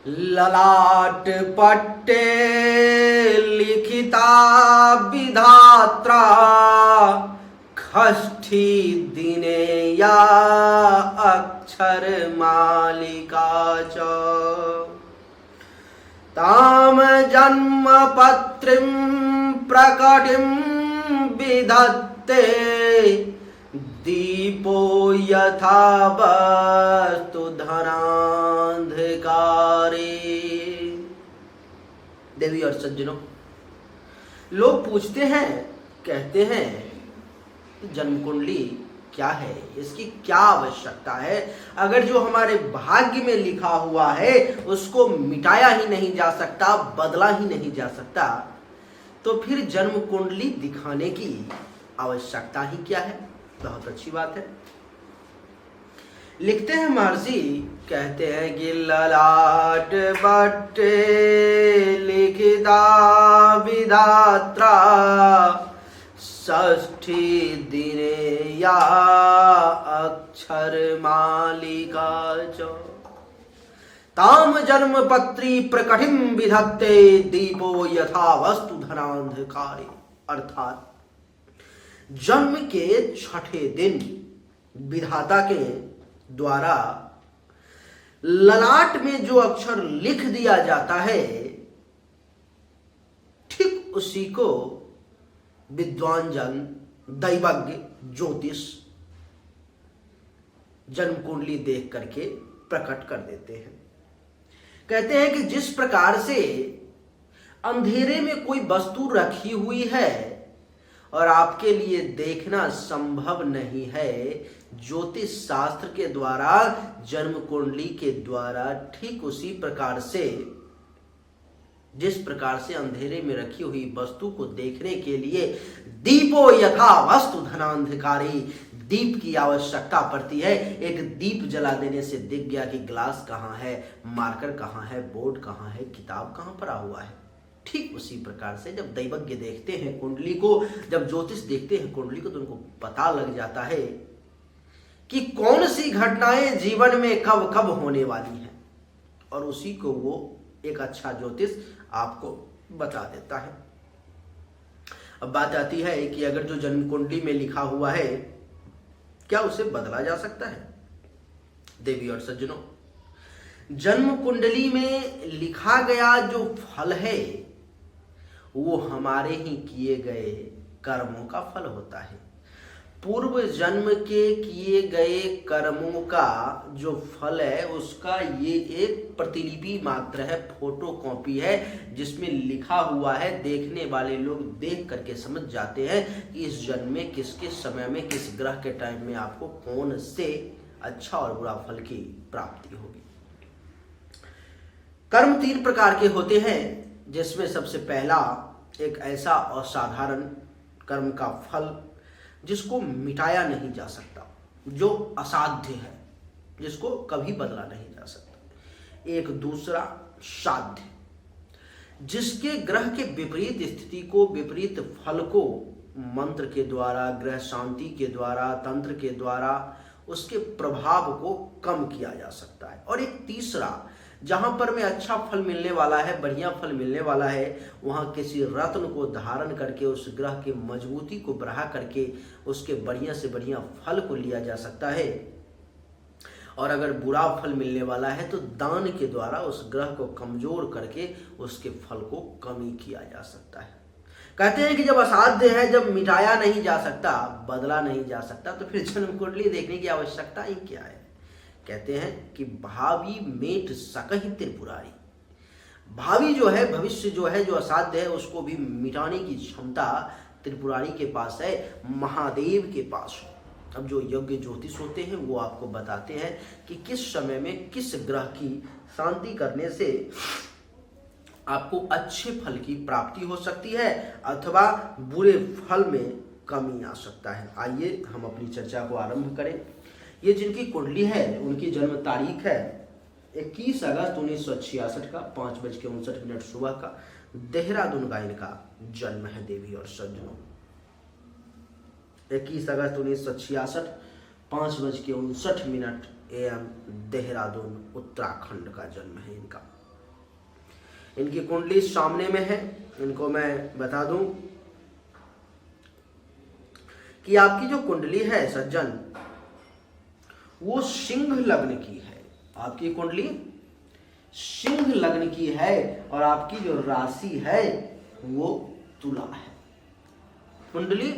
ललाट पट्टे लिखिता विधात्रा षष्ठी दिने या अक्षर मालिका च ताम जन्म पत्रिं प्रकटिं विधत्ते दीपो यथा वस्तु धनांधकारे। देवी और सज्जनों, लोग पूछते हैं, कहते हैं जन्म कुंडली क्या है, इसकी क्या आवश्यकता है। अगर जो हमारे भाग्य में लिखा हुआ है उसको मिटाया ही नहीं जा सकता, बदला ही नहीं जा सकता, तो फिर जन्म कुंडली दिखाने की आवश्यकता ही क्या है। बहुत अच्छी बात है। लिखते हैं महर्षि, कहते हैं कि ललाट बट्टे लिखिता विधात्रा षष्ठी दिने या अक्षर मालिका च ताम जन्म पत्री प्रकटिम विधत्ते दीपो यथा वस्तु धनांधकारे। अर्थात जन्म के छठे दिन विधाता के द्वारा ललाट में जो अक्षर लिख दिया जाता है, ठीक उसी को विद्वान जन, दैवज्ञ, ज्योतिष जन्म कुंडली देख करके प्रकट कर देते हैं। कहते हैं कि जिस प्रकार से अंधेरे में कोई वस्तु रखी हुई है और आपके लिए देखना संभव नहीं है, ज्योतिष शास्त्र के द्वारा, जन्म कुंडली के द्वारा ठीक उसी प्रकार से, जिस प्रकार से अंधेरे में रखी हुई वस्तु को देखने के लिए दीपो यथा वस्तु धनांधकारी, दीप की आवश्यकता पड़ती है। एक दीप जला देने से दिख गया कि ग्लास कहाँ है, मार्कर कहाँ है, बोर्ड कहाँ है, किताब कहाँ पड़ा हुआ है। ठीक उसी प्रकार से जब दैवज्ञ देखते हैं कुंडली को, जब ज्योतिष देखते हैं कुंडली को, तो उनको पता लग जाता है कि कौन सी घटनाएं जीवन में कब कब होने वाली हैं, और उसी को वो एक अच्छा ज्योतिष आपको बता देता है। अब बात आती है कि अगर जो जन्म कुंडली में लिखा हुआ है, क्या उसे बदला जा सकता है। देवी और सज्जनों, जन्म कुंडली में लिखा गया जो फल है वो हमारे ही किए गए कर्मों का फल होता है। पूर्व जन्म के किए गए कर्मों का जो फल है उसका ये एक प्रतिलिपि मात्र है, फोटो कॉपी है, जिसमें लिखा हुआ है। देखने वाले लोग देख करके समझ जाते हैं कि इस जन्म में किस किस समय में, किस ग्रह के टाइम में आपको कौन से अच्छा और बुरा फल की प्राप्ति होगी। कर्म 3 प्रकार के होते हैं, जिसमें सबसे पहला एक ऐसा असाधारण कर्म का फल जिसको मिटाया नहीं जा सकता, जो असाध्य है, जिसको कभी बदला नहीं जा सकता। एक दूसरा साध्य, जिसके ग्रह के विपरीत स्थिति को, विपरीत फल को मंत्र के द्वारा, ग्रह शांति के द्वारा, तंत्र के द्वारा उसके प्रभाव को कम किया जा सकता है। और एक तीसरा, जहां पर में अच्छा फल मिलने वाला है, बढ़िया फल मिलने वाला है, वहां किसी रत्न को धारण करके उस ग्रह के मजबूती को बढ़ा करके उसके बढ़िया से बढ़िया फल को लिया जा सकता है। और अगर बुरा फल मिलने वाला है तो दान के द्वारा उस ग्रह को कमजोर करके उसके फल को कमी किया जा सकता है। कहते हैं कि जब असाध्य है, जब मिटाया नहीं जा सकता, बदला नहीं जा सकता, तो फिर जन्म कुंडली देखने की आवश्यकता ही क्या है। कहते हैं कि भावी मेट सकहि त्रिपुरारी, भावी जो है, भविष्य जो है, जो असाध्य है, उसको भी मिटाने की क्षमता त्रिपुरारी के पास है, महादेव के पास है। अब जो यज्ञ ज्योतिष होते हैं वो आपको बताते हैं कि किस समय में किस ग्रह की शांति करने से आपको अच्छे फल की प्राप्ति हो सकती है अथवा बुरे फल में कमी आ सकता है। आइए हम अपनी चर्चा को आरंभ करें। ये जिनकी कुंडली है उनकी जन्म तारीख है 21 अगस्त 1966 का 5:59 सुबह का, देहरादून का इनका जन्म है। देवी और सज्जनों, 21 अगस्त 1966 5:59 AM देहरादून उत्तराखंड का जन्म है इनका। इनकी कुंडली सामने में है। इनको मैं बता दूं कि आपकी जो कुंडली है सज्जन, वो सिंह लग्न की है। आपकी कुंडली सिंह लग्न की है और आपकी जो राशि है वो तुला है। कुंडली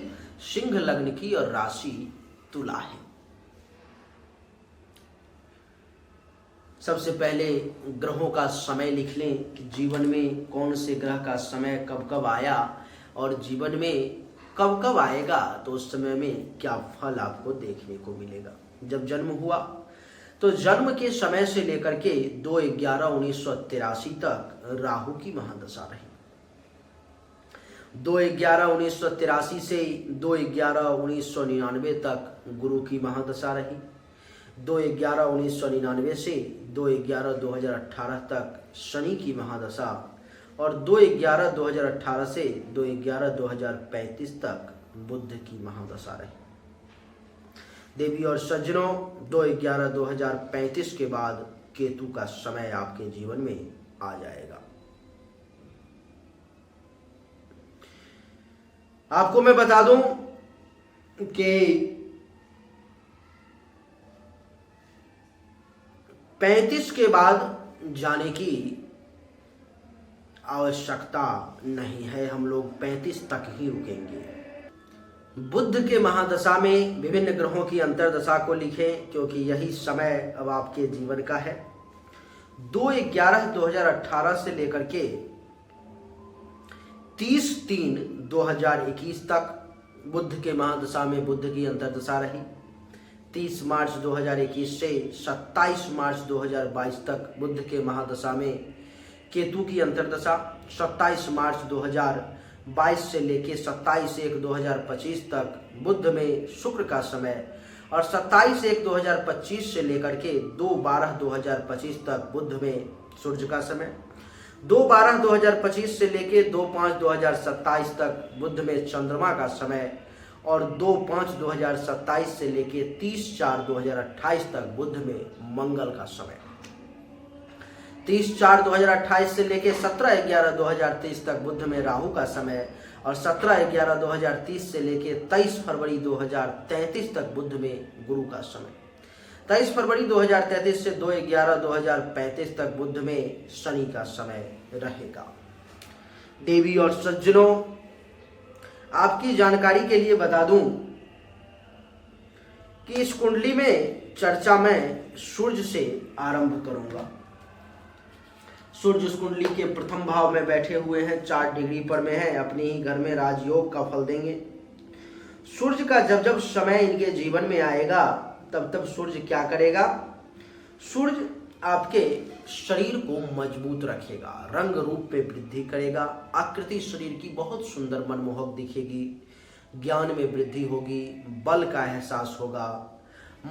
सिंह लग्न की और राशि तुला है। सबसे पहले ग्रहों का समय लिख लें कि जीवन में कौन से ग्रह का समय कब कब आया और जीवन में कब कब आएगा, तो उस समय में क्या फल आपको देखने को मिलेगा। जब जन्म हुआ तो जन्म के समय से लेकर के 2/11/1983 तक राहु की महादशा रही। 2/11/1983 से 2/11/1999 तक गुरु की महादशा रही। 2/11/1999 से 2/11/2018 तक शनि की महादशा और 2/11/2018 से 2/11/2035 तक बुध की महादशा रही। देवी और सज्जनों, 2/11/2035 के बाद केतु का समय आपके जीवन में आ जाएगा। आपको मैं बता दूं कि 35 के बाद जाने की आवश्यकता नहीं है, हम लोग 35 तक ही रुकेंगे। बुध के महादशा में विभिन्न ग्रहों की अंतर्दशा को लिखें, क्योंकि यही समय अब आपके जीवन का है। 2/11/2018 से लेकर के 30/3/2021 तक बुध के महादशा में बुध की अंतर्दशा रही। 30 मार्च 2021 से 27 मार्च 2022 तक बुध के महादशा में केतु की अंतर्दशा। 27 मार्च 2022 से लेके 27/1/2025 तक बुध में शुक्र का समय और 27/1/2025 से लेकर के 2/12/2025 तक बुध में सूर्य का समय। 2/12/2025 से लेके 2/5/2027 तक बुध में चंद्रमा का समय और 2/5/2027 से लेके 30/4/2028 तक बुध में मंगल का समय। 30/4/2028 से लेके 17/11/2023 तक बुध में राहु का समय और 17/11/2030 से लेके 23 फरवरी 2033 तक बुध में गुरु का समय। 23 फरवरी 2033 से 2/11/2035 तक बुध में शनि का समय रहेगा। देवी और सज्जनों, आपकी जानकारी के लिए बता दूं कि इस कुंडली में चर्चा मैं सूर्य से आरंभ करूंगा। सूर्य इस कुंडली के प्रथम भाव में बैठे हुए हैं, 4 डिग्री पर में है, अपने ही घर में राजयोग का फल देंगे। सूर्य का जब जब समय इनके जीवन में आएगा तब तब सूर्य क्या करेगा? सूर्य आपके शरीर को मजबूत रखेगा, रंग रूप में वृद्धि करेगा, आकृति शरीर की बहुत सुंदर मनमोहक दिखेगी, ज्ञान में वृद्धि होगी, बल का एहसास होगा,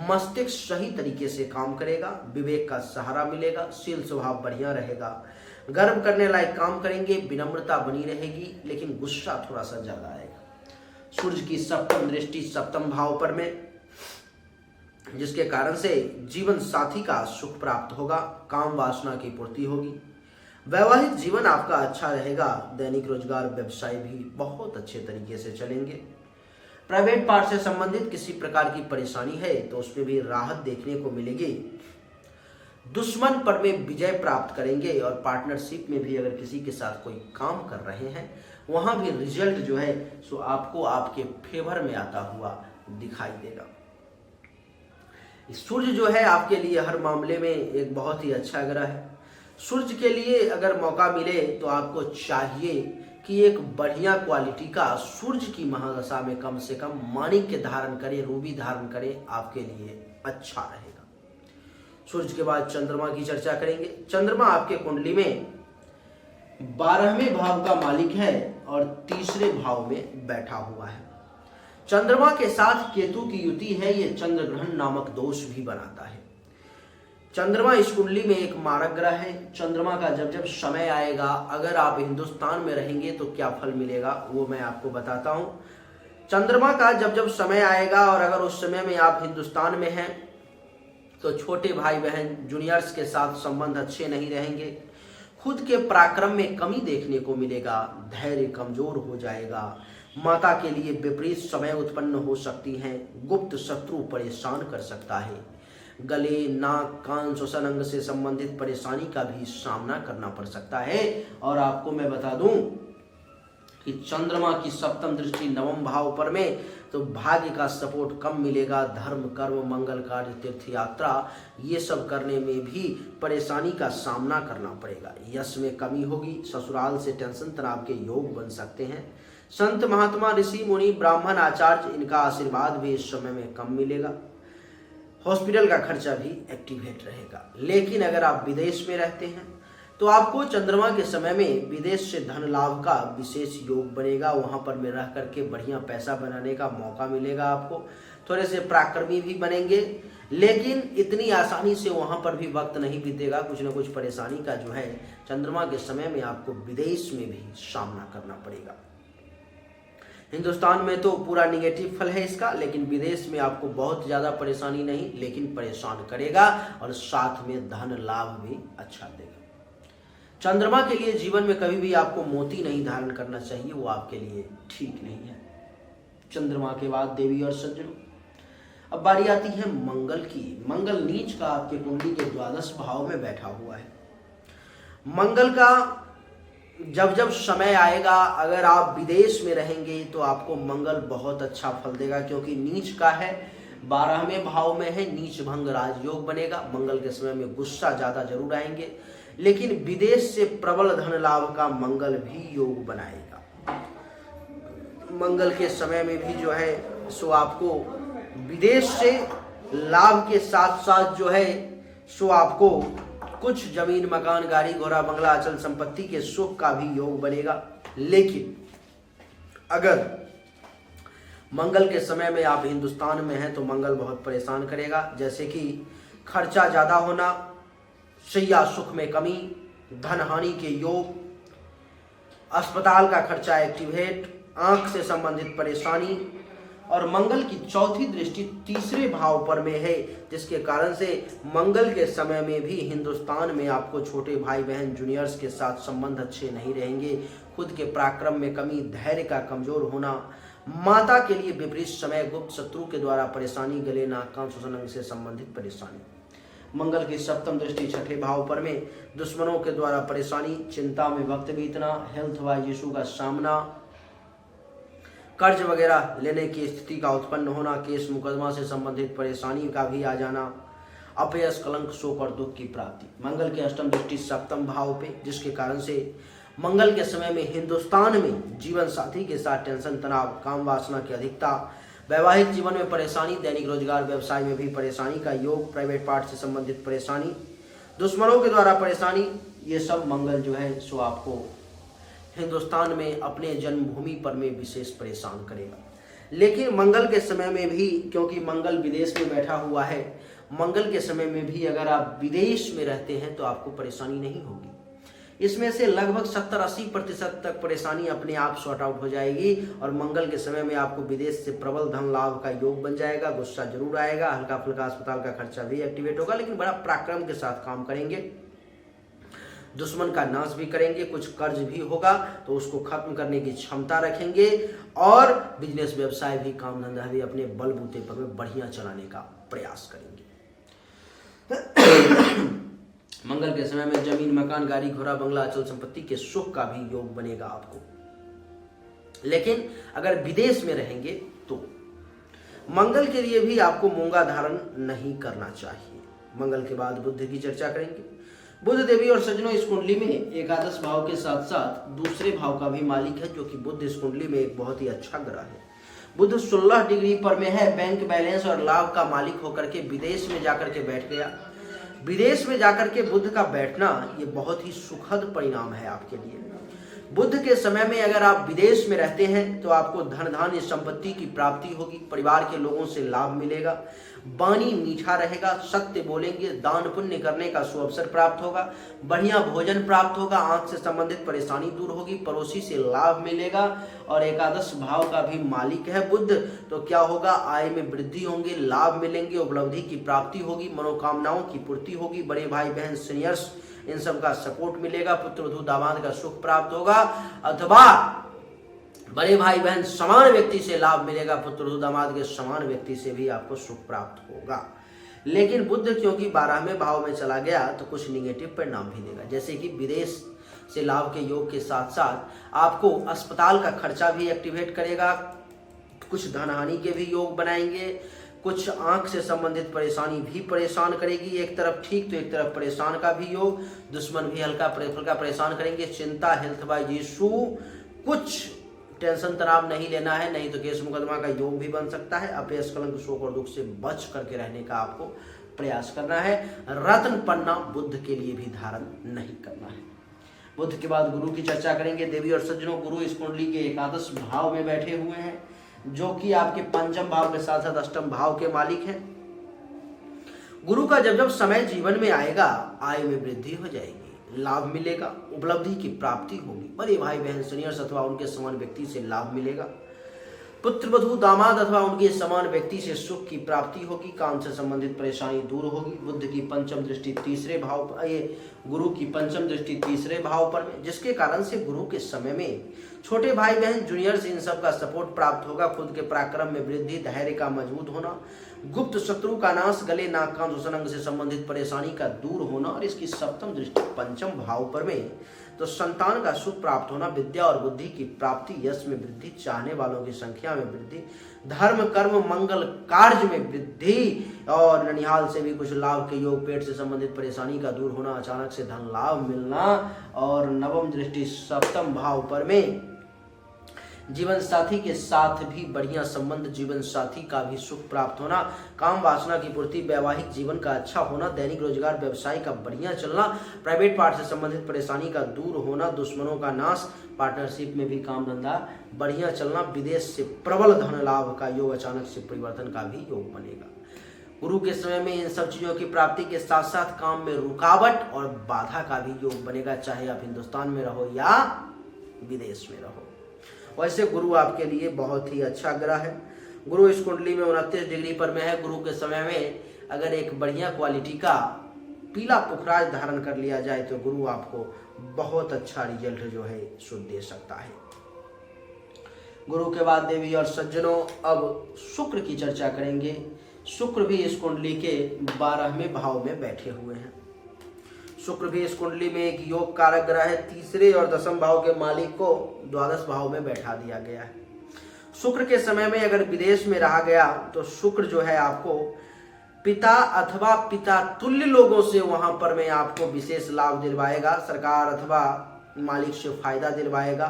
मस्तिष्क सही तरीके से काम करेगा, विवेक का सहारा मिलेगा, शील स्वभाव बढ़िया रहेगा, गर्व करने लायक काम करेंगे, विनम्रता बनी रहेगी, लेकिन गुस्सा थोड़ा सा ज्यादा आएगा। सूर्य की सप्तम दृष्टि सप्तम भाव पर में, जिसके कारण से जीवन साथी का सुख प्राप्त होगा, काम वासना की पूर्ति होगी, वैवाहिक जीवन आपका अच्छा रहेगा, दैनिक रोजगार व्यवसाय भी बहुत अच्छे तरीके से चलेंगे। प्राइवेट पार्ट से संबंधित किसी प्रकार की परेशानी है तो उसमें भी राहत देखने को मिलेगी। दुश्मन पर में विजय प्राप्त करेंगे और पार्टनरशिप में भी अगर किसी के साथ कोई काम कर रहे हैं वहां भी रिजल्ट जो है सो आपको आपके फेवर में आता हुआ दिखाई देगा। सूर्य जो है आपके लिए हर मामले में एक बहुत ही अच्छा ग्रह है। सूर्य के लिए अगर मौका मिले तो आपको चाहिए कि एक बढ़िया क्वालिटी का सूर्य की महादशा में कम से कम माणिक्य धारण करें, रूबी धारण करें, आपके लिए अच्छा रहेगा। सूर्य के बाद चंद्रमा की चर्चा करेंगे। चंद्रमा आपके कुंडली में 12वें भाव का मालिक है और 3रे भाव में बैठा हुआ है। चंद्रमा के साथ केतु की युति है, ये चंद्र ग्रहण नामक दोष भी बनाता है। चंद्रमा इस कुंडली में एक मारक ग्रह है। चंद्रमा का जब जब समय आएगा, अगर आप हिंदुस्तान में रहेंगे तो क्या फल मिलेगा वो मैं आपको बताता हूं। चंद्रमा का जब जब समय आएगा और अगर उस समय में आप हिंदुस्तान में हैं तो छोटे भाई बहन जूनियर्स के साथ संबंध अच्छे नहीं रहेंगे, खुद के पराक्रम में कमी देखने को मिलेगा, धैर्य कमजोर हो जाएगा, माता के लिए विपरीत समय उत्पन्न हो सकती हैं, गुप्त शत्रु परेशान कर सकता है, गले, नाक, कान, श्वसन अंग से संबंधित परेशानी का भी सामना करना पड़ सकता है। और आपको मैं बता दूं कि चंद्रमा की सप्तम दृष्टि नवम भाव पर में, तो भाग्य का सपोर्ट कम मिलेगा, धर्म, कर्म, मंगल कार्य, तीर्थ यात्रा ये सब करने में भी परेशानी का सामना करना पड़ेगा, यश में कमी होगी, ससुराल से टेंशन तनाव के योग बन सकते हैं। संत महात्मा, ऋषि मुनि, ब्राह्मण, आचार्य इनका आशीर्वाद भी इस समय में कम मिलेगा। हॉस्पिटल का खर्चा भी एक्टिवेट रहेगा। लेकिन अगर आप विदेश में रहते हैं तो आपको चंद्रमा के समय में विदेश से धन लाभ का विशेष योग बनेगा, वहां पर में रह करके बढ़िया पैसा बनाने का मौका मिलेगा, आपको थोड़े से पराक्रमी भी बनेंगे, लेकिन इतनी आसानी से वहां पर भी वक्त नहीं बीतेगा, कुछ न कुछ परेशानी का जो है चंद्रमा के समय में आपको विदेश में भी सामना करना पड़ेगा। हिंदुस्तान में तो पूरा निगेटिव फल है इसका, लेकिन विदेश में आपको बहुत ज्यादा परेशानी नहीं, लेकिन परेशान करेगा और साथ में धन लाभ भी अच्छा देगा। चंद्रमा के लिए जीवन में कभी भी आपको मोती नहीं धारण करना चाहिए, वो आपके लिए ठीक नहीं है। चंद्रमा के बाद देवी और सज्जनों, अब बारी आती है मंगल की। मंगल नीच का आपके कुंडली के द्वादश भाव में बैठा हुआ है। मंगल का जब जब समय आएगा, अगर आप विदेश में रहेंगे तो आपको मंगल बहुत अच्छा फल देगा, क्योंकि नीच का है, 12वें भाव में है, नीच भंग राजयोग बनेगा। मंगल के समय में गुस्सा ज्यादा जरूर आएंगे, लेकिन विदेश से प्रबल धन लाभ का मंगल भी योग बनाएगा। मंगल के समय में भी जो है सो आपको विदेश से लाभ के साथ साथ जो है सो आपको कुछ जमीन, मकान, गाड़ी, घोड़ा, बंगला, अचल संपत्ति के सुख का भी योग बनेगा। लेकिन अगर मंगल के समय में आप हिंदुस्तान में हैं तो मंगल बहुत परेशान करेगा, जैसे कि खर्चा ज्यादा होना, शैया सुख में कमी, धन हानि के योग, अस्पताल का खर्चा एक्टिवेट, आंख से संबंधित परेशानी। और मंगल की चौथी दृष्टि तीसरे भाव पर में है, जिसके कारण से मंगल के समय में भी हिंदुस्तान में आपको छोटे भाई बहन, जूनियर्स के साथ संबंध अच्छे नहीं रहेंगे, खुद के पराक्रम में कमी, धैर्य का कमजोर होना, माता के लिए विपरीत समय, गुप्त शत्रु के द्वारा परेशानी, गले, नाक, कान, श्वसन अंग से संबंधित परेशानी। मंगल की सप्तम दृष्टि छठे भाव पर में, दुश्मनों के द्वारा परेशानी, चिंता में वक्त बीतना, हेल्थ वाइज इशू का सामना, कर्ज वगैरह लेने की स्थिति का उत्पन्न होना, केस मुकदमा से संबंधित परेशानी का भी आ जाना, अपयश, कलंक, शोक और दुख की प्राप्ति। मंगल की अष्टम दृष्टि सप्तम भाव पे, जिसके कारण से मंगल के समय में हिंदुस्तान में जीवन साथी के साथ टेंशन, तनाव, काम वासना की अधिकता, वैवाहिक जीवन में परेशानी, दैनिक रोजगार व्यवसाय में भी परेशानी का योग, प्राइवेट पार्ट से संबंधित परेशानी, दुश्मनों के द्वारा परेशानी, ये सब मंगल जो है सो आपको हिंदुस्तान में अपने जन्मभूमि पर में विशेष परेशान करेगा। लेकिन मंगल के समय में भी, क्योंकि मंगल विदेश में बैठा हुआ है, मंगल के समय में भी अगर आप विदेश में रहते हैं तो आपको परेशानी नहीं होगी। इसमें से लगभग 70-80% तक परेशानी अपने आप सॉर्ट आउट हो जाएगी और मंगल के समय में आपको विदेश से प्रबल धन लाभ का योग बन जाएगा। गुस्सा जरूर आएगा, हल्का फुल्का अस्पताल का खर्चा भी एक्टिवेट होगा, लेकिन बड़ा पराक्रम के साथ काम करेंगे, दुश्मन का नाश भी करेंगे, कुछ कर्ज भी होगा तो उसको खत्म करने की क्षमता रखेंगे और बिजनेस व्यवसाय भी, काम धंधा भी अपने बलबूते पर में बढ़िया चलाने का प्रयास करेंगे। मंगल के समय में जमीन, मकान, गाड़ी, घोड़ा, बंगला, अचल संपत्ति के सुख का भी योग बनेगा आपको। लेकिन अगर विदेश में रहेंगे तो मंगल के लिए भी आपको मूंगा धारण नहीं करना चाहिए। मंगल के बाद बुध की चर्चा करेंगे। बुध देवी और सज्जनों, इस कुंडली में एकादश भाव के साथ साथ दूसरे भाव का भी मालिक है, जो कि बुध इस कुंडली में एक बहुत ही अच्छा ग्रह है। बुध 16 डिग्री पर में है, बैंक बैलेंस और लाभ का मालिक होकर के विदेश में जाकर के बैठ गया। विदेश में जाकर के बुध का बैठना ये बहुत ही सुखद परिणाम है आपके लिए। बुध के समय में अगर आप विदेश में रहते हैं तो आपको धन धान्य संपत्ति की प्राप्ति होगी, परिवार के लोगों से लाभ मिलेगा, वाणी मीठा रहेगा, सत्य बोलेंगे, दान पुण्य करने का सुअवसर प्राप्त होगा, बढ़िया भोजन प्राप्त होगा, आंख से संबंधित परेशानी दूर होगी, पड़ोसी से लाभ मिलेगा। और एकादश भाव का भी मालिक है बुध, तो क्या होगा, आय में वृद्धि होंगे, लाभ मिलेंगे, उपलब्धि की प्राप्ति होगी, मनोकामनाओं की पूर्ति होगी, बड़े भाई बहन सीनियर्स इन सब का सपोर्ट मिलेगा, पुत्र वधू दामाद का सुख प्राप्त होगा, अथवा बड़े भाई बहन समान व्यक्ति से लाभ मिलेगा, पुत्र वधू दामाद के समान व्यक्ति से भी आपको सुख प्राप्त होगा। लेकिन बुध क्योंकि 12वें भाव में चला गया तो कुछ निगेटिव परिणाम भी देगा, जैसे कि विदेश से लाभ के योग के साथ साथ आपको अस्पताल का खर्चा भी एक्टिवेट करेगा, कुछ धन हानि के भी योग बनाएंगे, कुछ आंख से संबंधित परेशानी भी परेशान करेगी, एक तरफ ठीक तो एक तरफ परेशान का भी योग, दुश्मन भी हल्का परेशान करेंगे, चिंता हेल्थ वाइज इशू, कुछ टेंशन तनाव नहीं लेना है, नहीं तो केस मुकदमा का योग भी बन सकता है। अपयश कलंक शोक और दुख से बच करके रहने का आपको प्रयास करना है। रत्न पन्ना बुध के लिए भी धारण नहीं करना है। बुध के बाद गुरु की चर्चा करेंगे। देवी और सज्जनों, गुरु इस कुंडली के एकादश भाव में बैठे हुए हैं, जो कि आपके पंचम भाव के साथ साथ अष्टम भाव के मालिक हैं। गुरु का जब जब समय जीवन में आएगा, आय में वृद्धि हो जाएगी, लाभ मिलेगा, उपलब्धि की प्राप्ति होगी, बड़े भाई बहन सीनियर्स अथवा उनके समान व्यक्ति से लाभ मिलेगा, पुत्र वधू दामाद अथवा उनके समान व्यक्ति से सुख की प्राप्ति होगी, काम से संबंधित परेशानी दूर होगी। बुध की पंचम दृष्टि तीसरे भाव पर, ये गुरु की पंचम दृष्टि तीसरे भाव पर में, जिसके कारण से गुरु के समय में छोटे भाई बहन जूनियर्स इन सब का सपोर्ट प्राप्त होगा, खुद के पराक्रम में वृद्धि, धैर्य का मजबूत होना, गुप्त शत्रु का नाश, गले नाक कान श्वसन अंग से संबंधित परेशानी का दूर होना, और इसकी सप्तम दृष्टि पंचम भाव पर में तो संतान का सुख प्राप्त होना, विद्या और बुद्धि की प्राप्ति, यश में वृद्धि, चाहने वालों की संख्या में वृद्धि, धर्म कर्म मंगल कार्य में वृद्धि, और ननिहाल से भी कुछ लाभ के योग, पेट से संबंधित परेशानी का दूर होना, अचानक से धन लाभ मिलना, और नवम दृष्टि सप्तम भाव पर में जीवन साथी के साथ भी बढ़िया संबंध, जीवन साथी का भी सुख प्राप्त होना, काम वासना की पूर्ति, वैवाहिक जीवन का अच्छा होना, दैनिक रोजगार व्यवसाय का बढ़िया चलना, प्राइवेट पार्ट से संबंधित परेशानी का दूर होना, दुश्मनों का नाश, पार्टनरशिप में भी काम धंधा बढ़िया चलना, विदेश से प्रबल धन लाभ का योग, अचानक से परिवर्तन का भी योग बनेगा। गुरु के समय में इन सब चीजों की प्राप्ति के साथ साथ काम में रुकावट और बाधा का भी योग बनेगा, चाहे आप हिंदुस्तान में रहो या विदेश में रहो। वैसे गुरु आपके लिए बहुत ही अच्छा ग्रह है। गुरु इस कुंडली में 29 डिग्री पर में है। गुरु के समय में अगर एक बढ़िया क्वालिटी का पीला पुखराज धारण कर लिया जाए तो गुरु आपको बहुत अच्छा रिजल्ट जो है सो दे सकता है। गुरु के बाद देवी और सज्जनों, अब शुक्र की चर्चा करेंगे। शुक्र भी इस कुंडली के 12वें भाव में बैठे हुए हैं। शुक्र भी इस कुंडली में एक योग कारक ग्रह है। तीसरे और दसम भाव के मालिक को द्वादश भाव में बैठा दिया गया है। शुक्र के समय में अगर विदेश में रहा गया तो शुक्र जो है आपको पिता अथवा पिता तुल्य लोगों से वहां पर में आपको विशेष लाभ दिलवाएगा, सरकार अथवा मालिक से फायदा दिलवाएगा,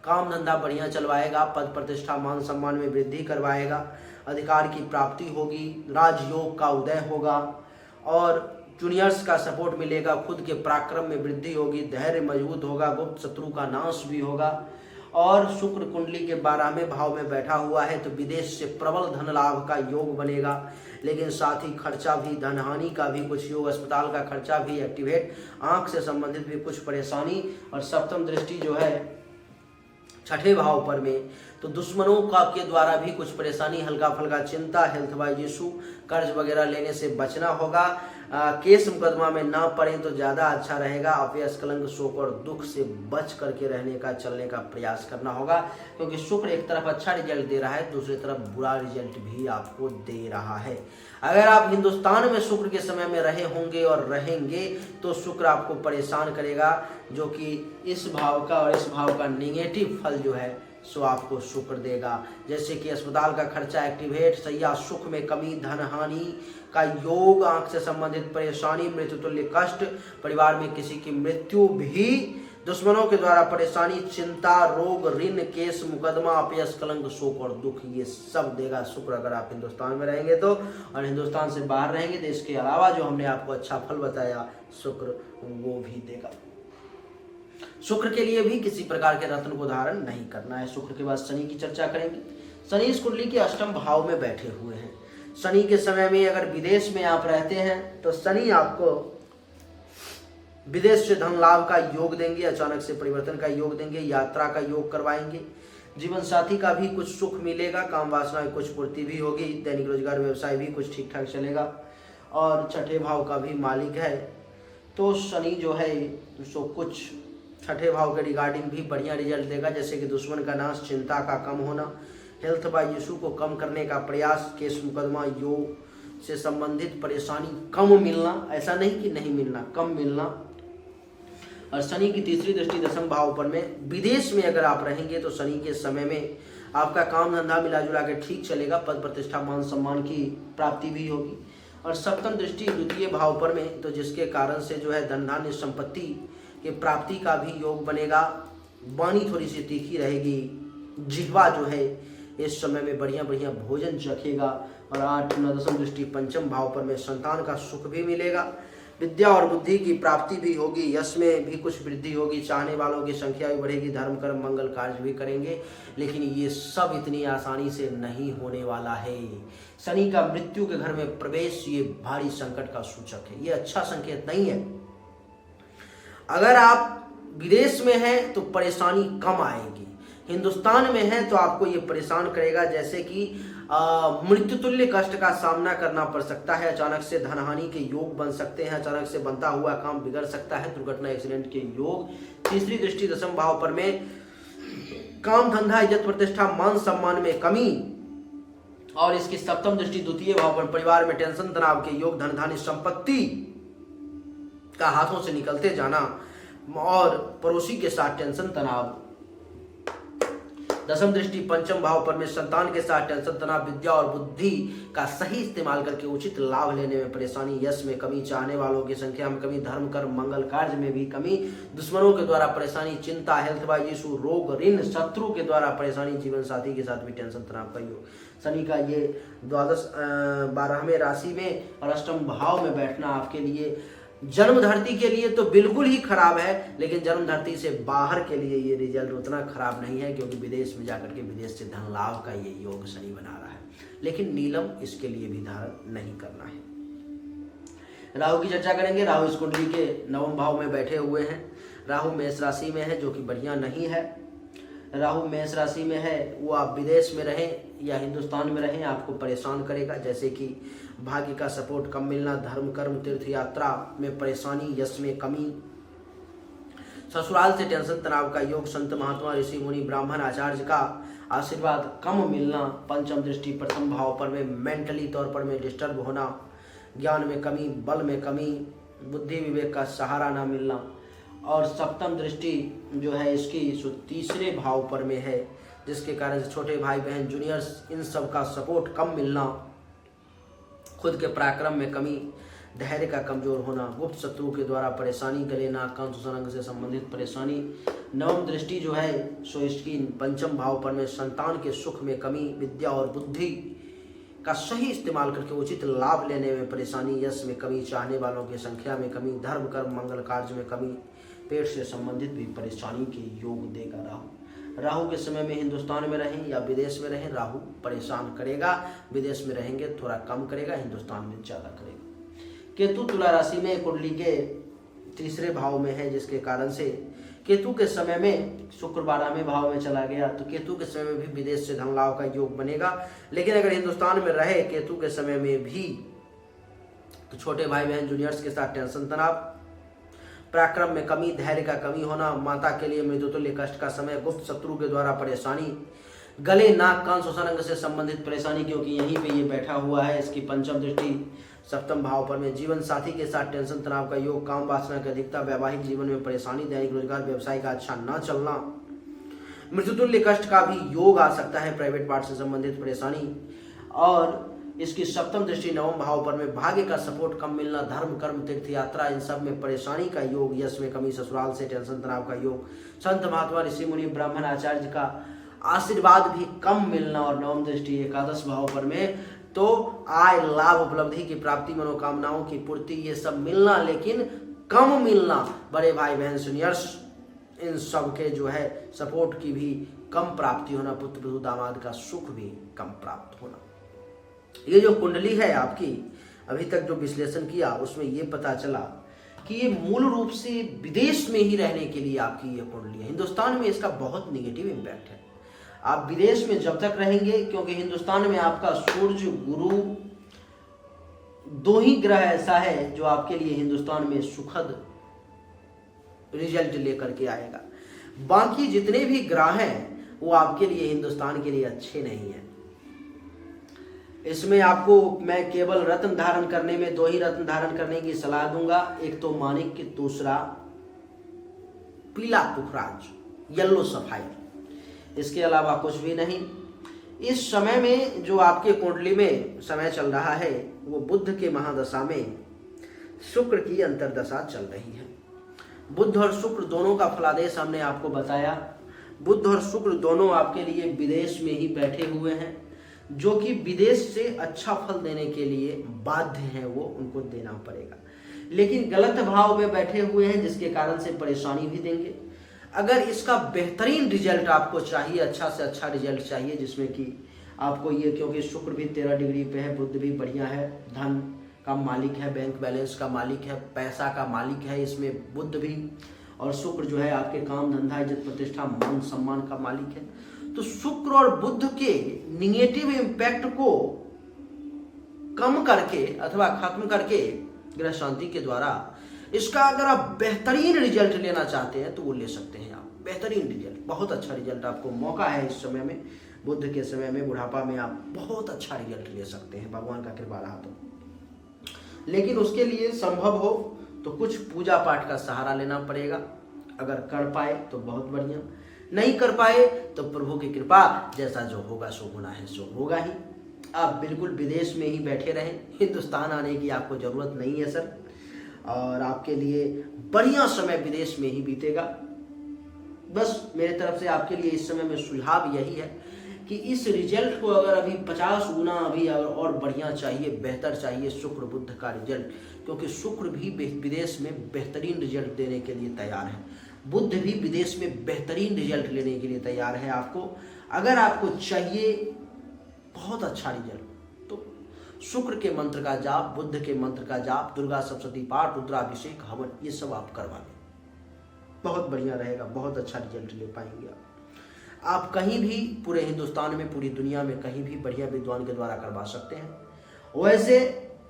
काम धंधा बढ़िया चलवाएगा, पद प्रतिष्ठा मान सम्मान में वृद्धि करवाएगा, अधिकार की प्राप्ति होगी, राजयोग का उदय होगा, और जूनियर्स का सपोर्ट मिलेगा, खुद के पराक्रम में वृद्धि होगी, धैर्य मजबूत होगा, गुप्त शत्रु का नाश भी होगा। और शुक्र कुंडली के 12वें भाव में बैठा हुआ है तो विदेश से प्रबल धन लाभ का योग बनेगा, लेकिन साथ ही खर्चा भी, धन हानि का भी कुछ योग, अस्पताल का खर्चा भी एक्टिवेट, आंख से संबंधित भी कुछ परेशानी, और सप्तम दृष्टि जो है छठे भाव पर में तो दुश्मनों का के द्वारा भी कुछ परेशानी, हल्का फल्का चिंता, हेल्थ वाइज इशू, कर्ज वगैरह लेने से बचना होगा, केस मुकदमा में ना पड़े तो ज़्यादा अच्छा रहेगा। अपयश कलंक शोक और दुख से बच करके रहने का, चलने का प्रयास करना होगा, क्योंकि शुक्र एक तरफ अच्छा रिजल्ट दे रहा है, दूसरी तरफ बुरा रिजल्ट भी आपको दे रहा है। अगर आप हिंदुस्तान में शुक्र के समय में रहे होंगे और रहेंगे तो शुक्र आपको परेशान करेगा, जो कि इस भाव का और इस भाव का निगेटिव फल जो है सो आपको शुक्र देगा, जैसे कि अस्पताल का खर्चा एक्टिवेट, सैया सुख में कमी, धन हानि का योग, आंख से संबंधित परेशानी, मृत्यु तुल्य कष्ट, परिवार में किसी की मृत्यु भी, दुश्मनों के द्वारा परेशानी, चिंता, रोग, ऋण, केस मुकदमा, अपयश कलंक शोक और दुख, ये सब देगा शुक्र अगर आप हिंदुस्तान में रहेंगे तो। और हिंदुस्तान से बाहर रहेंगे तो इसके अलावा जो हमने आपको अच्छा फल बताया शुक्र वो भी देगा। शुक्र के लिए भी किसी प्रकार के रत्न को धारण नहीं करना है। शुक्र के बाद शनि की चर्चा करेंगे। शनि इस कुंडली के अष्टम भाव में बैठे हुए हैं। शनि के समय में अगर विदेश में आप रहते हैं तो शनि आपको विदेश से धन लाभ का योग देंगे, अचानक से परिवर्तन का योग देंगे, यात्रा का योग करवाएंगे, जीवन साथी का भी कुछ सुख मिलेगा, काम वासना की कुछ पूर्ति भी होगी, दैनिक रोजगार व्यवसाय भी कुछ ठीक ठाक चलेगा, और छठे भाव का भी मालिक है तो शनि जो है सो कुछ छठे भाव के रिगार्डिंग भी बढ़िया रिजल्ट देगा, जैसे कि दुश्मन का नाश, चिंता का कम होना, हेल्थ बाय इशू को कम करने का प्रयास, केस मुकदमा योग से संबंधित परेशानी कम मिलना, ऐसा नहीं कि नहीं मिलना, कम मिलना। और शनि की तीसरी दृष्टि दशम भाव पर में, विदेश में अगर आप रहेंगे तो शनि के समय में आपका काम धंधा मिला जुला के ठीक चलेगा, पद प्रतिष्ठा मान सम्मान की प्राप्ति भी होगी। और सप्तम दृष्टि द्वितीय भाव पर में, तो जिसके कारण से जो है धन धान्य संपत्ति के प्राप्ति का भी योग बनेगा। वाणी थोड़ी सी तीखी रहेगी, जिह्वा जो है इस समय में बढ़िया बढ़िया भोजन चखेगा। और 8 9 दशम दृष्टि पंचम भाव पर में संतान का सुख भी मिलेगा, विद्या और बुद्धि की प्राप्ति भी होगी, यश में भी कुछ वृद्धि होगी, चाहने वालों की संख्या भी बढ़ेगी, धर्म कर्म मंगल कार्य भी करेंगे। लेकिन ये सब इतनी आसानी से नहीं होने वाला है। शनि का मृत्यु के घर में प्रवेश ये भारी संकट का सूचक है, ये अच्छा संकेत नहीं है। अगर आप विदेश में हैं तो परेशानी कम आएगी, हिंदुस्तान में है तो आपको ये परेशान करेगा, जैसे कि मृत्यु तुल्य कष्ट का सामना करना पड़ सकता है, अचानक से धनहानि के योग बन सकते हैं, अचानक से बनता हुआ काम बिगड़ सकता है, दुर्घटना एक्सीडेंट के योग। तीसरी दृष्टि दशम भाव पर में काम धंधा इज्जत प्रतिष्ठा मान सम्मान में कमी। और इसकी सप्तम दृष्टि द्वितीय भाव पर परिवार में टेंशन तनाव के योग, धन धान्य संपत्ति का हाथों से निकलते जाना और पड़ोसी के साथ टेंशन तनाव। दशम दृष्टि पंचम भाव पर में संतान के साथ टेंशन तनाव, विद्या और बुद्धि का सही इस्तेमाल करके उचित लाभ लेने में परेशानी, यश में कमी, चाहने वालों की संख्या में कमी, धर्म कर्म मंगल कार्य में भी कमी, दुश्मनों के द्वारा परेशानी, चिंता, हेल्थ बाय इशू, रोग, ऋण, शत्रु के द्वारा परेशानी, जीवन साथी के साथ भी टेंशन तनाव का योग। शनि का ये 12वें राशि में और अष्टम भाव में बैठना आपके लिए जन्म धरती के लिए तो बिल्कुल ही खराब है, लेकिन जन्म धरती से बाहर के लिए ये रिजल्ट उतना खराब नहीं है, क्योंकि विदेश में जाकर के विदेश से धन लाभ का ये योग शनि बना रहा है। लेकिन नीलम इसके लिए भी धारण नहीं करना है। राहु की चर्चा करेंगे। राहु इस कुंडली के 9वें भाव में बैठे हुए हैं। राहु मेष राशि में है, जो कि बढ़िया नहीं है। राहु मेष राशि में है, वो आप विदेश में रहें या हिंदुस्तान में रहें आपको परेशान करेगा, जैसे कि भाग्य का सपोर्ट कम मिलना, धर्म कर्म तीर्थ यात्रा में परेशानी, यश में कमी, ससुराल से टेंशन तनाव का योग, संत महात्मा ऋषि मुनि ब्राह्मण आचार्य का आशीर्वाद कम मिलना। पंचम दृष्टि प्रथम भाव पर में मेंटली तौर पर में डिस्टर्ब होना, ज्ञान में कमी, बल में कमी, बुद्धि विवेक का सहारा ना मिलना। और सप्तम दृष्टि जो है इसकी तीसरे भाव पर में है, जिसके कारण से छोटे भाई बहन जूनियर्स इन सब का सपोर्ट कम मिलना, खुद के पराक्रम में कमी, धैर्य का कमजोर होना, गुप्त शत्रु के द्वारा परेशानी, गले नाक कान अंग से संबंधित परेशानी। नवम दृष्टि जो है सो इसकी पंचम भाव पर में संतान के सुख में कमी, विद्या और बुद्धि का सही इस्तेमाल करके उचित लाभ लेने में परेशानी, यश में कमी, चाहने वालों की संख्या में कमी, धर्म कर्म मंगल कार्य में कमी, पेट से संबंधित भी परेशानी के योग देगा राहु। राहु के समय में हिंदुस्तान में रहें या विदेश में रहें, राहु परेशान करेगा। विदेश में रहेंगे थोड़ा कम करेगा, हिंदुस्तान में ज़्यादा करेगा। केतु तुला राशि में कुंडली के तीसरे भाव में है, जिसके कारण से केतु के समय में शुक्र 12वें भाव में चला गया, तो केतु के समय में भी विदेश से धन लाभ का योग बनेगा। लेकिन अगर हिंदुस्तान में रहे केतु के समय में भी, तो छोटे भाई बहन जूनियर्स के साथ टेंशन तनाव, पराक्रम में कमी, धैर्य का कमी होना, माता के लिए मृत्युतुल्य कष्ट का समय, गुप्त शत्रु के द्वारा परेशानी, गले नाक कान श्वसन अंग से संबंधित परेशानी, क्योंकि यहीं पे ये बैठा हुआ है। इसकी पंचम दृष्टि सप्तम भाव पर में जीवन साथी के साथ टेंशन तनाव का योग, काम वासना की अधिकता, वैवाहिक जीवन में परेशानी, दैनिक रोजगार व्यवसाय का अच्छा न चलना, मृत्युतुल्य कष्ट का भी योग आ सकता है, प्राइवेट पार्ट से संबंधित परेशानी। और इसकी सप्तम दृष्टि नवम भाव पर में भाग्य का सपोर्ट कम मिलना, धर्म कर्म तीर्थ यात्रा इन सब में परेशानी का योग, यश में कमी, ससुराल से टेंशन तनाव का योग, संत महात्मा ऋषि मुनि ब्राह्मण आचार्य का आशीर्वाद भी कम मिलना। और नवम दृष्टि एकादश भाव पर में तो आय लाभ उपलब्धि की प्राप्ति, मनोकामनाओं की पूर्ति, ये सब मिलना, लेकिन कम मिलना। बड़े भाई बहन सीनियर्स इन सब के जो है सपोर्ट की भी कम प्राप्ति होना, पुत्र बधू दामाद का सुख भी कम प्राप्त होना। ये जो कुंडली है आपकी, अभी तक जो विश्लेषण किया उसमें ये पता चला कि ये मूल रूप से विदेश में ही रहने के लिए आपकी ये कुंडली है। हिंदुस्तान में इसका बहुत निगेटिव इम्पैक्ट है। आप विदेश में जब तक रहेंगे, क्योंकि हिंदुस्तान में आपका सूर्य, गुरु, दो ही ग्रह ऐसा है जो आपके लिए हिंदुस्तान में सुखद रिजल्ट लेकर के आएगा। बाकी जितने भी ग्रह हैं वो आपके लिए हिंदुस्तान के लिए अच्छे नहीं हैं। इसमें आपको मैं केवल रत्न धारण करने में दो ही रत्न धारण करने की सलाह दूंगा, एक तो माणिक्य, दूसरा पीला पुखराज, येलो सफायर। इसके अलावा कुछ भी नहीं। इस समय में जो आपके कुंडली में समय चल रहा है वो बुध के महादशा में शुक्र की अंतरदशा चल रही है। बुध और शुक्र दोनों का फलादेश हमने आपको बताया। बुध और शुक्र दोनों आपके लिए विदेश में ही बैठे हुए हैं, जो कि विदेश से अच्छा फल देने के लिए बाध्य हैं, वो उनको देना पड़ेगा, लेकिन गलत भाव में बैठे हुए हैं जिसके कारण से परेशानी भी देंगे। अगर इसका बेहतरीन रिजल्ट आपको चाहिए, अच्छा से अच्छा रिजल्ट चाहिए, जिसमें कि आपको ये, क्योंकि शुक्र भी 13 डिग्री पे है, बुध भी बढ़िया है, धन का मालिक है, बैंक बैलेंस का मालिक है, पैसा का मालिक है, इसमें बुध भी, और शुक्र जो है आपके काम धंधा इज्जत प्रतिष्ठा मान सम्मान का मालिक है। तो शुक्र और बुध के निगेटिव इम्पैक्ट को कम करके अथवा खत्म करके ग्रह शांति के द्वारा इसका अगर आप बेहतरीन रिजल्ट लेना चाहते हैं तो वो ले सकते हैं आप। बेहतरीन रिजल्ट, बहुत अच्छा रिजल्ट आपको मौका है इस समय में, बुध के समय में, बुढ़ापा में आप बहुत अच्छा रिजल्ट ले सकते हैं, भगवान का कृपा रहा तो। लेकिन उसके लिए संभव हो तो कुछ पूजा पाठ का सहारा लेना पड़ेगा। अगर कर पाए तो बहुत बढ़िया, नहीं कर पाए तो प्रभु की कृपा, जैसा जो होगा सो होना है सो होगा ही। आप बिल्कुल विदेश में ही बैठे रहें, हिंदुस्तान आने की आपको ज़रूरत नहीं है सर, और आपके लिए बढ़िया समय विदेश में ही बीतेगा। बस मेरे तरफ से आपके लिए इस समय में सुझाव यही है कि इस रिजल्ट को अगर अभी 50 गुना अभी अगर और बढ़िया चाहिए, बेहतर चाहिए शुक्र बुध का रिजल्ट, क्योंकि शुक्र भी विदेश में बेहतरीन रिजल्ट देने के लिए तैयार है, बुध भी विदेश में बेहतरीन रिजल्ट लेने के लिए तैयार है। आपको अगर आपको चाहिए बहुत अच्छा रिजल्ट तो शुक्र के मंत्र का जाप, बुध के मंत्र का जाप, दुर्गा सप्तशती पाठ, रुद्राभिषेक, हवन, ये सब आप करवा लें, बहुत बढ़िया रहेगा, बहुत अच्छा रिजल्ट ले पाएंगे आप कहीं भी पूरे हिंदुस्तान में, पूरी दुनिया में कहीं भी बढ़िया विद्वान के द्वारा करवा सकते हैं। वैसे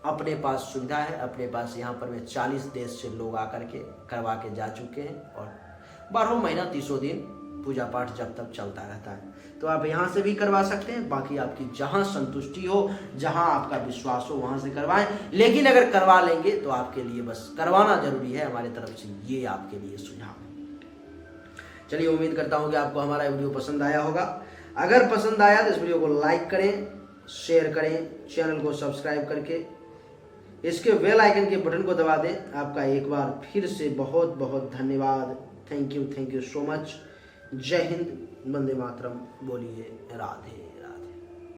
अपने पास सुविधा है, अपने पास यहाँ पर में 40 देश से लोग आकर के करवा के जा चुके हैं, और 12 महीना 30 दिन पूजा पाठ जब तक चलता रहता है, तो आप यहाँ से भी करवा सकते हैं। बाकी आपकी जहाँ संतुष्टि हो, जहाँ आपका विश्वास हो, वहाँ से करवाएं। लेकिन अगर करवा लेंगे तो आपके लिए बस करवाना जरूरी है, हमारे तरफ से ये आपके लिए सुझाव है। चलिए, उम्मीद करता हूँ कि आपको हमारा वीडियो पसंद आया होगा। अगर पसंद आया तो इस वीडियो को लाइक करें, शेयर करें, चैनल को सब्सक्राइब करके इसके बेल आइकन के बटन को दबा दें। आपका एक बार फिर से बहुत बहुत धन्यवाद। Thank you so much. जय हिंद, वंदे मातरम। बोलिए राधे राधे।